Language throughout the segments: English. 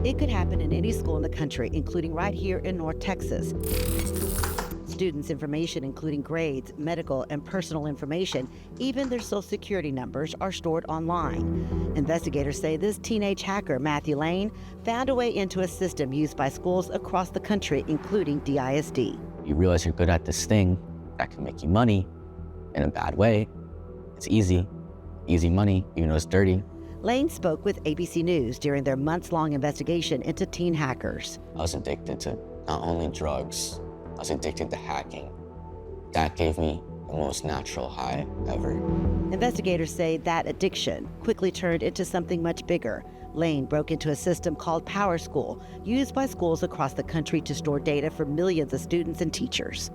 It could happen in any school in the country, including right here in North Texas. Students' information, including grades, medical, and personal information, even their social security numbers, are stored online. Investigators say this teenage hacker, Matthew Lane, found a way into a system used by schools across the country, including DISD. You realize you're good at this thing that can make you money in a bad way. It's easy money, even though it's dirty. Lane spoke with ABC News during their months-long investigation into teen hackers. I was addicted to not only drugs, I was addicted to hacking. That gave me the most natural high ever. Investigators say that addiction quickly turned into something much bigger. Lane broke into a system called Power School, used by schools across the country to store data for millions of students and teachers.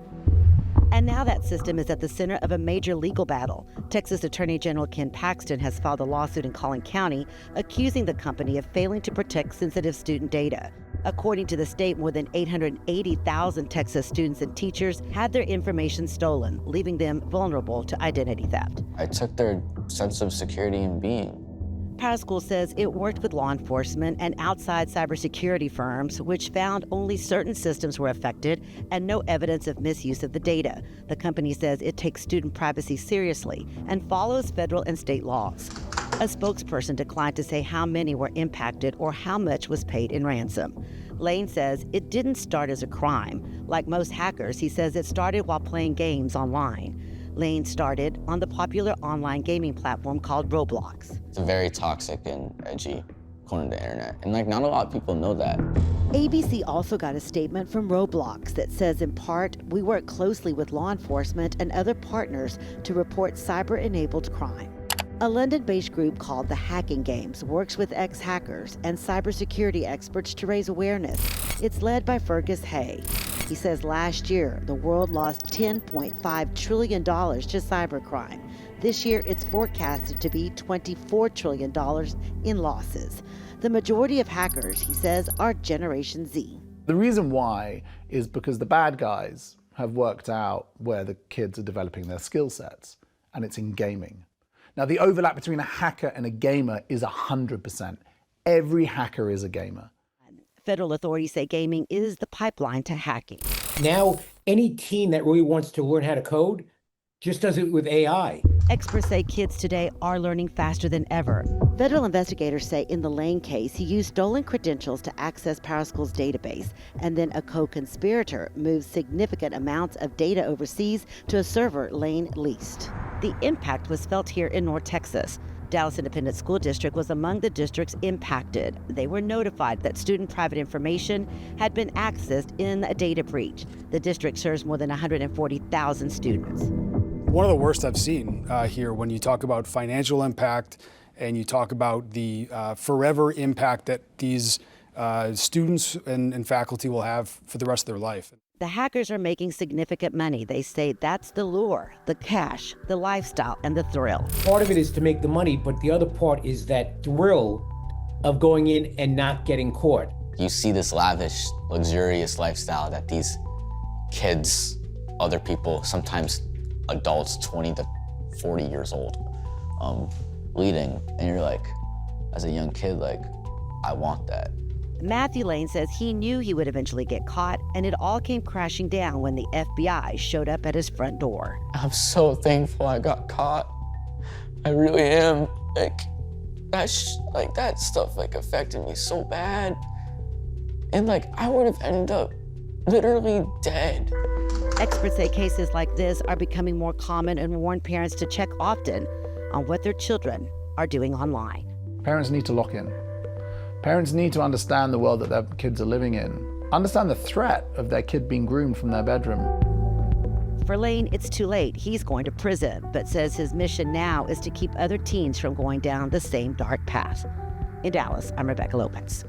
And now that system is at the center of a major legal battle. Texas Attorney General Ken Paxton has filed a lawsuit in Collin County accusing the company of failing to protect sensitive student data. According to the state, more than 880,000 Texas students and teachers had their information stolen, leaving them vulnerable to identity theft. I took their sense of security and being. Power School says it worked with law enforcement and outside cybersecurity firms, which found only certain systems were affected and no evidence of misuse of the data. The company says it takes student privacy seriously and follows federal and state laws. A spokesperson declined to say how many were impacted or how much was paid in ransom. Lane says it didn't start as a crime. Like most hackers, he says it started while playing games online. Lane started on the popular online gaming platform called Roblox. It's very toxic and edgy, according to the internet. And not a lot of people know that. ABC also got a statement from Roblox that says, in part, we work closely with law enforcement and other partners to report cyber-enabled crime. A London-based group called the Hacking Games works with ex-hackers and cybersecurity experts to raise awareness. It's led by Fergus Hay. He says last year, the world lost $10.5 trillion to cybercrime. This year, it's forecasted to be $24 trillion in losses. The majority of hackers, he says, are Generation Z. The reason why is because the bad guys have worked out where the kids are developing their skill sets, and it's in gaming. Now, the overlap between a hacker and a gamer is 100%. Every hacker is a gamer. Federal authorities say gaming is the pipeline to hacking. Now, any teen that really wants to learn how to code just does it with AI. Experts say kids today are learning faster than ever. Federal investigators say in the Lane case, he used stolen credentials to access Power School's database, and then a co-conspirator moved significant amounts of data overseas to a server Lane leased. The impact was felt here in North Texas. Dallas Independent School District was among the districts impacted. They were notified that student private information had been accessed in a data breach. The district serves more than 140,000 students. One of the worst I've seen here when you talk about financial impact and you talk about the forever impact that these students and faculty will have for the rest of their life. The hackers are making significant money. They say that's the lure, the cash, the lifestyle, and the thrill. Part of it is to make the money, but the other part is that thrill of going in and not getting caught. You see this lavish, luxurious lifestyle that these kids, other people, sometimes adults 20 to 40 years old, leading, and you're like, as a young kid, like, I want that. Matthew Lane says he knew he would eventually get caught, and it all came crashing down when the FBI showed up at his front door. I'm so thankful I got caught. I really am. That stuff affected me so bad. And I would have ended up literally dead. Experts say cases like this are becoming more common and warn parents to check often on what their children are doing online. Parents need to lock in. Parents need to understand the world that their kids are living in, understand the threat of their kid being groomed from their bedroom. For Lane, it's too late. He's going to prison, but says his mission now is to keep other teens from going down the same dark path. In Dallas, I'm Rebecca Lopez.